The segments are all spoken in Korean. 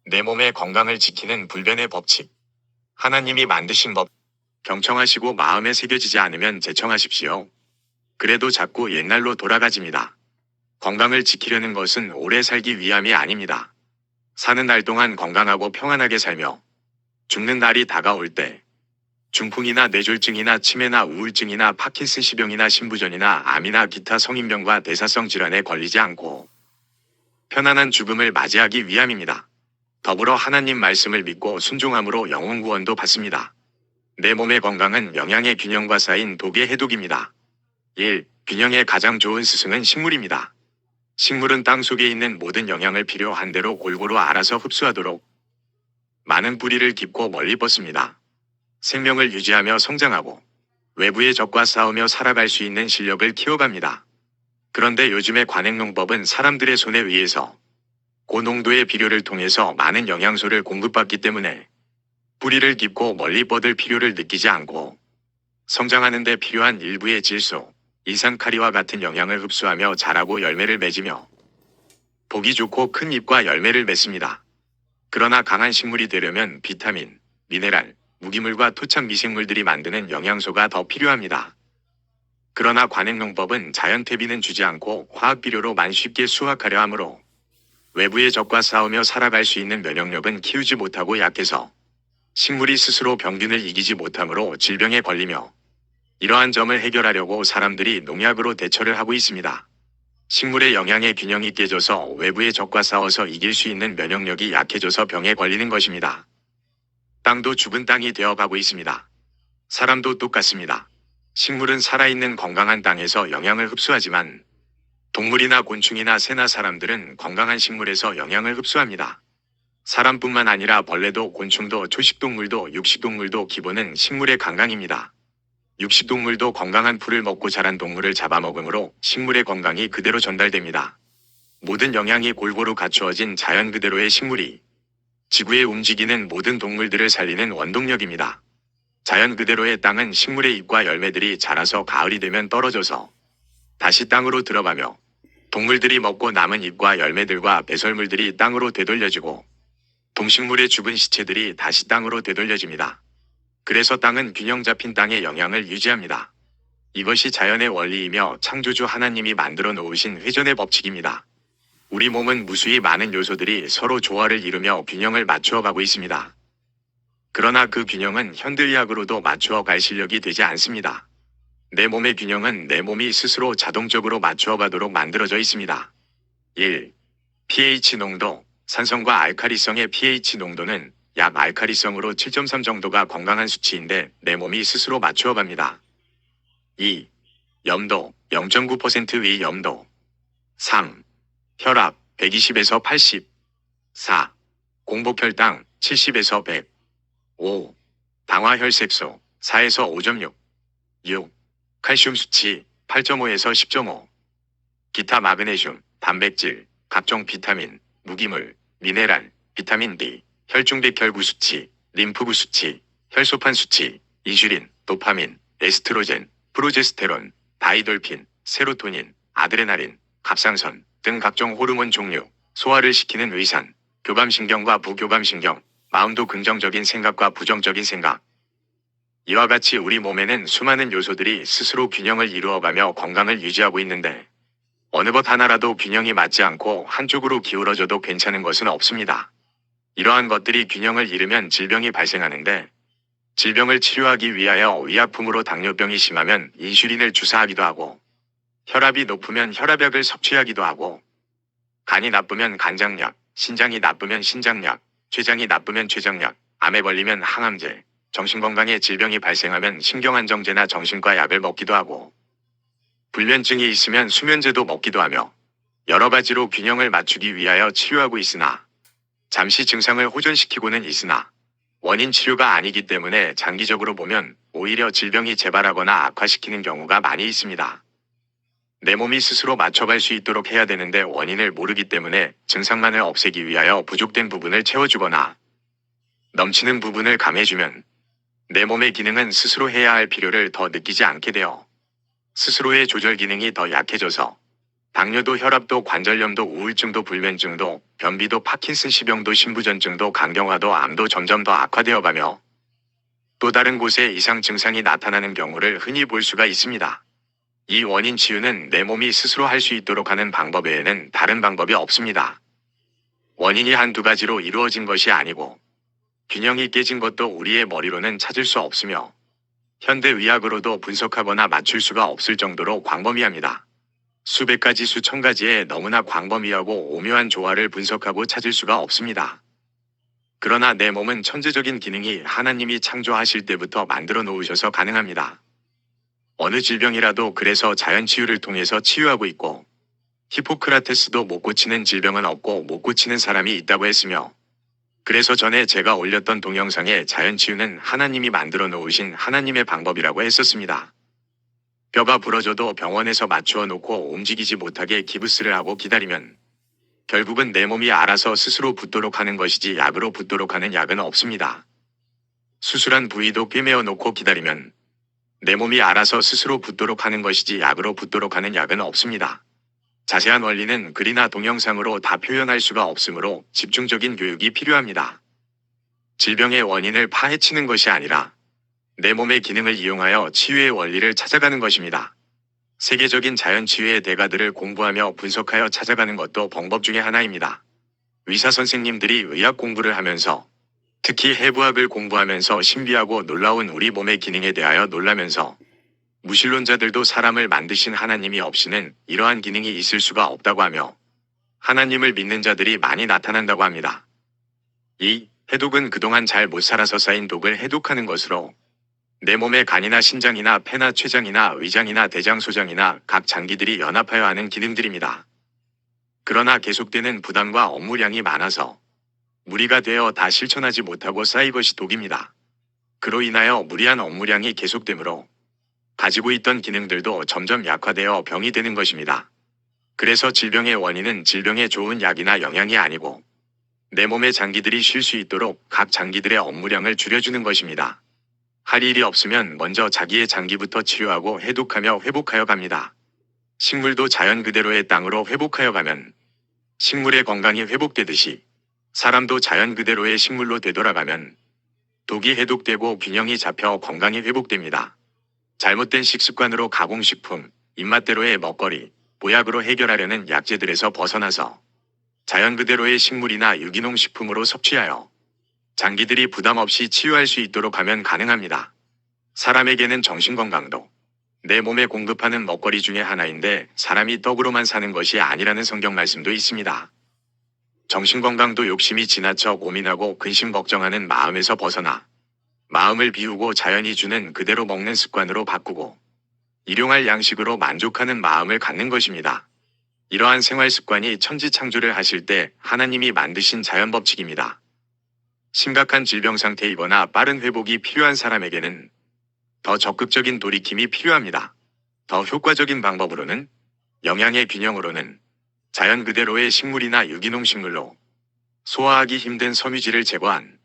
내 몸의 건강을 지키는 불변의 법칙. 하나님이 만드신 법. 경청하시고 마음에 새겨지지 않으면 재청하십시오. 그래도 자꾸 옛날로 돌아가집니다. 건강을 지키려는 것은 오래 살기 위함이 아닙니다. 사는 날 동안 건강하고 평안하게 살며 죽는 날이 다가올 때 중풍이나 뇌졸중이나 치매나 우울증이나 파킨슨시병이나 신부전이나 암이나 기타 성인병과 대사성 질환에 걸리지 않고 편안한 죽음을 맞이하기 위함입니다. 더불어 하나님 말씀을 믿고 순종함으로 영혼 구원도 받습니다. 내 몸의 건강은 영양의 균형과 쌓인 독의 해독입니다. 1. 균형의 가장 좋은 스승은 식물입니다. 식물은 땅 속에 있는 모든 영양을 필요한 대로 골고루 알아서 흡수하도록 많은 뿌리를 깊고 멀리 뻗습니다. 생명을 유지하며 성장하고 외부의 적과 싸우며 살아갈 수 있는 실력을 키워갑니다. 그런데 요즘의 관행농법은 사람들의 손에 의해서 고농도의 비료를 통해서 많은 영양소를 공급받기 때문에 뿌리를 깊고 멀리 뻗을 필요를 느끼지 않고 성장하는 데 필요한 일부의 질소, 이산카리와 같은 영양을 흡수하며 자라고 열매를 맺으며 보기 좋고 큰 잎과 열매를 맺습니다. 그러나 강한 식물이 되려면 비타민, 미네랄, 무기물과 토착 미생물들이 만드는 영양소가 더 필요합니다. 그러나 관행농법은 자연퇴비는 주지 않고 화학비료로만 쉽게 수확하려 하므로 외부의 적과 싸우며 살아갈 수 있는 면역력은 키우지 못하고 약해서 식물이 스스로 병균을 이기지 못하므로 질병에 걸리며 이러한 점을 해결하려고 사람들이 농약으로 대처를 하고 있습니다. 식물의 영양의 균형이 깨져서 외부의 적과 싸워서 이길 수 있는 면역력이 약해져서 병에 걸리는 것입니다. 땅도 죽은 땅이 되어가고 있습니다. 사람도 똑같습니다. 식물은 살아있는 건강한 땅에서 영양을 흡수하지만 동물이나 곤충이나 새나 사람들은 건강한 식물에서 영양을 흡수합니다. 사람뿐만 아니라 벌레도 곤충도 초식동물도 육식동물도 기본은 식물의 건강입니다. 육식동물도 건강한 풀을 먹고 자란 동물을 잡아먹으므로 식물의 건강이 그대로 전달됩니다. 모든 영양이 골고루 갖추어진 자연 그대로의 식물이 지구에 움직이는 모든 동물들을 살리는 원동력입니다. 자연 그대로의 땅은 식물의 잎과 열매들이 자라서 가을이 되면 떨어져서 다시 땅으로 들어가며 동물들이 먹고 남은 잎과 열매들과 배설물들이 땅으로 되돌려지고 동식물의 죽은 시체들이 다시 땅으로 되돌려집니다. 그래서 땅은 균형 잡힌 땅의 영양을 유지합니다. 이것이 자연의 원리이며 창조주 하나님이 만들어 놓으신 회전의 법칙입니다. 우리 몸은 무수히 많은 요소들이 서로 조화를 이루며 균형을 맞추어 가고 있습니다. 그러나 그 균형은 현대의학으로도 맞추어 갈 실력이 되지 않습니다. 내 몸의 균형은 내 몸이 스스로 자동적으로 맞추어 가도록 만들어져 있습니다. 1. pH 농도. 산성과 알카리성의 pH 농도는 약 알카리성으로 7.3 정도가 건강한 수치인데 내 몸이 스스로 맞추어 갑니다. 2. 염도. 0.9% 위 염도. 3. 혈압 120에서 80. 4. 공복혈당 70에서 100. 5. 당화혈색소 4에서 5.6. 6. 칼슘 수치 8.5에서 10.5. 기타 마그네슘, 단백질, 각종 비타민, 무기물, 미네랄, 비타민 D, 혈중백혈구 수치, 림프구 수치, 혈소판 수치, 인슐린, 도파민, 에스트로겐, 프로제스테론, 다이돌핀, 세로토닌, 아드레날린, 갑상선 등 각종 호르몬 종류, 소화를 시키는 의산, 교감신경과 부교감신경, 마음도 긍정적인 생각과 부정적인 생각. 이와 같이 우리 몸에는 수많은 요소들이 스스로 균형을 이루어가며 건강을 유지하고 있는데 어느 것 하나라도 균형이 맞지 않고 한쪽으로 기울어져도 괜찮은 것은 없습니다. 이러한 것들이 균형을 잃으면 질병이 발생하는데 질병을 치료하기 위하여 의약품으로 당뇨병이 심하면 인슐린을 주사하기도 하고 혈압이 높으면 혈압약을 섭취하기도 하고 간이 나쁘면 간장약, 신장이 나쁘면 신장약, 췌장이 나쁘면 췌장약, 암에 걸리면 항암제, 정신건강에 질병이 발생하면 신경안정제나 정신과 약을 먹기도 하고 불면증이 있으면 수면제도 먹기도 하며 여러 가지로 균형을 맞추기 위하여 치료하고 있으나 잠시 증상을 호전시키고는 있으나 원인 치료가 아니기 때문에 장기적으로 보면 오히려 질병이 재발하거나 악화시키는 경우가 많이 있습니다. 내 몸이 스스로 맞춰갈 수 있도록 해야 되는데 원인을 모르기 때문에 증상만을 없애기 위하여 부족된 부분을 채워주거나 넘치는 부분을 감해주면 내 몸의 기능은 스스로 해야 할 필요를 더 느끼지 않게 되어 스스로의 조절 기능이 더 약해져서 당뇨도 혈압도 관절염도 우울증도 불면증도 변비도 파킨슨시병도 신부전증도 간경화도 암도 점점 더 악화되어가며 또 다른 곳에 이상 증상이 나타나는 경우를 흔히 볼 수가 있습니다. 이 원인 치유는 내 몸이 스스로 할 수 있도록 하는 방법 외에는 다른 방법이 없습니다. 원인이 한두 가지로 이루어진 것이 아니고 균형이 깨진 것도 우리의 머리로는 찾을 수 없으며 현대의학으로도 분석하거나 맞출 수가 없을 정도로 광범위합니다. 수백 가지 수천 가지의 너무나 광범위하고 오묘한 조화를 분석하고 찾을 수가 없습니다. 그러나 내 몸은 천재적인 기능이 하나님이 창조하실 때부터 만들어 놓으셔서 가능합니다. 어느 질병이라도 그래서 자연치유를 통해서 치유하고 있고 히포크라테스도 못 고치는 질병은 없고 못 고치는 사람이 있다고 했으며 그래서 전에 제가 올렸던 동영상에 자연치유는 하나님이 만들어 놓으신 하나님의 방법이라고 했었습니다. 뼈가 부러져도 병원에서 맞추어 놓고 움직이지 못하게 기부스를 하고 기다리면 결국은 내 몸이 알아서 스스로 붓도록 하는 것이지 약으로 붓도록 하는 약은 없습니다. 수술한 부위도 꿰매어 놓고 기다리면 내 몸이 알아서 스스로 붓도록 하는 것이지 약으로 붓도록 하는 약은 없습니다. 자세한 원리는 글이나 동영상으로 다 표현할 수가 없으므로 집중적인 교육이 필요합니다. 질병의 원인을 파헤치는 것이 아니라 내 몸의 기능을 이용하여 치유의 원리를 찾아가는 것입니다. 세계적인 자연치유의 대가들을 공부하며 분석하여 찾아가는 것도 방법 중의 하나입니다. 의사 선생님들이 의학 공부를 하면서 특히 해부학을 공부하면서 신비하고 놀라운 우리 몸의 기능에 대하여 놀라면서 무신론자들도 사람을 만드신 하나님이 없이는 이러한 기능이 있을 수가 없다고 하며 하나님을 믿는 자들이 많이 나타난다고 합니다. 이 해독은 그동안 잘 못 살아서 쌓인 독을 해독하는 것으로 내 몸의 간이나 신장이나 폐나 췌장이나 의장이나 대장 소장이나 각 장기들이 연합하여 하는 기능들입니다. 그러나 계속되는 부담과 업무량이 많아서 무리가 되어 다 실천하지 못하고 쌓인 것이 독입니다. 그로 인하여 무리한 업무량이 계속되므로 가지고 있던 기능들도 점점 약화되어 병이 되는 것입니다. 그래서 질병의 원인은 질병에 좋은 약이나 영양이 아니고 내 몸의 장기들이 쉴 수 있도록 각 장기들의 업무량을 줄여주는 것입니다. 할 일이 없으면 먼저 자기의 장기부터 치료하고 해독하며 회복하여 갑니다. 식물도 자연 그대로의 땅으로 회복하여 가면 식물의 건강이 회복되듯이 사람도 자연 그대로의 식물로 되돌아가면 독이 해독되고 균형이 잡혀 건강이 회복됩니다. 잘못된 식습관으로 가공식품, 입맛대로의 먹거리, 보약으로 해결하려는 약재들에서 벗어나서 자연 그대로의 식물이나 유기농 식품으로 섭취하여 장기들이 부담 없이 치유할 수 있도록 하면 가능합니다. 사람에게는 정신건강도 내 몸에 공급하는 먹거리 중에 하나인데 사람이 떡으로만 사는 것이 아니라는 성경 말씀도 있습니다. 정신건강도 욕심이 지나쳐 고민하고 근심 걱정하는 마음에서 벗어나 마음을 비우고 자연이 주는 그대로 먹는 습관으로 바꾸고 일용할 양식으로 만족하는 마음을 갖는 것입니다. 이러한 생활 습관이 천지창조를 하실 때 하나님이 만드신 자연법칙입니다. 심각한 질병 상태이거나 빠른 회복이 필요한 사람에게는 더 적극적인 돌이킴이 필요합니다. 더 효과적인 방법으로는 영양의 균형으로는 자연 그대로의 식물이나 유기농 식물로 소화하기 힘든 섬유질을 제거한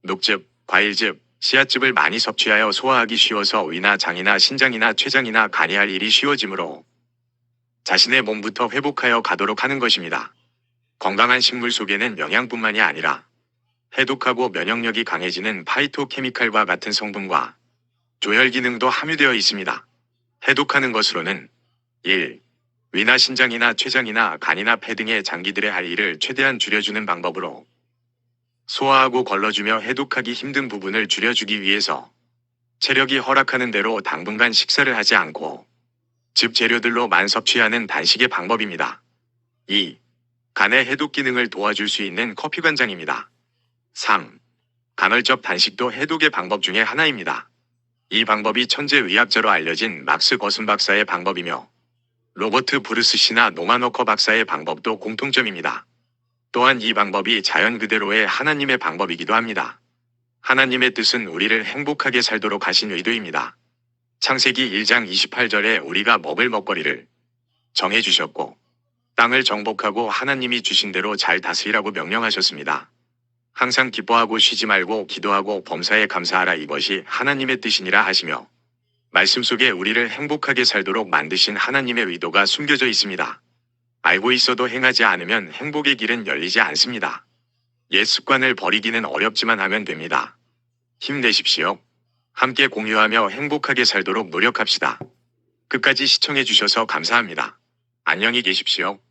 녹즙, 과일즙, 씨앗즙을 많이 섭취하여 소화하기 쉬워서 위나 장이나 신장이나 췌장이나 간이 할 일이 쉬워지므로 자신의 몸부터 회복하여 가도록 하는 것입니다. 건강한 식물 속에는 영양뿐만이 아니라 해독하고 면역력이 강해지는 파이토케미칼과 같은 성분과 조혈 기능도 함유되어 있습니다. 해독하는 것으로는 1. 위나 신장이나 췌장이나 간이나 폐 등의 장기들의 할 일을 최대한 줄여주는 방법으로 소화하고 걸러주며 해독하기 힘든 부분을 줄여주기 위해서 체력이 허락하는 대로 당분간 식사를 하지 않고 즙 재료들로만 섭취하는 단식의 방법입니다. 2. 간의 해독 기능을 도와줄 수 있는 커피 관장입니다. 3. 간헐적 단식도 해독의 방법 중에 하나입니다. 이 방법이 천재의학자로 알려진 막스 거슨 박사의 방법이며 로버트 브루스 씨나 노만 워커 박사의 방법도 공통점입니다. 또한 이 방법이 자연 그대로의 하나님의 방법이기도 합니다. 하나님의 뜻은 우리를 행복하게 살도록 하신 의도입니다. 창세기 1장 28절에 우리가 먹을 먹거리를 정해주셨고 땅을 정복하고 하나님이 주신 대로 잘 다스리라고 명령하셨습니다. 항상 기뻐하고 쉬지 말고 기도하고 범사에 감사하라 이것이 하나님의 뜻이니라 하시며 말씀 속에 우리를 행복하게 살도록 만드신 하나님의 의도가 숨겨져 있습니다. 알고 있어도 행하지 않으면 행복의 길은 열리지 않습니다. 옛 습관을 버리기는 어렵지만 하면 됩니다. 힘내십시오. 함께 공유하며 행복하게 살도록 노력합시다. 끝까지 시청해주셔서 감사합니다. 안녕히 계십시오.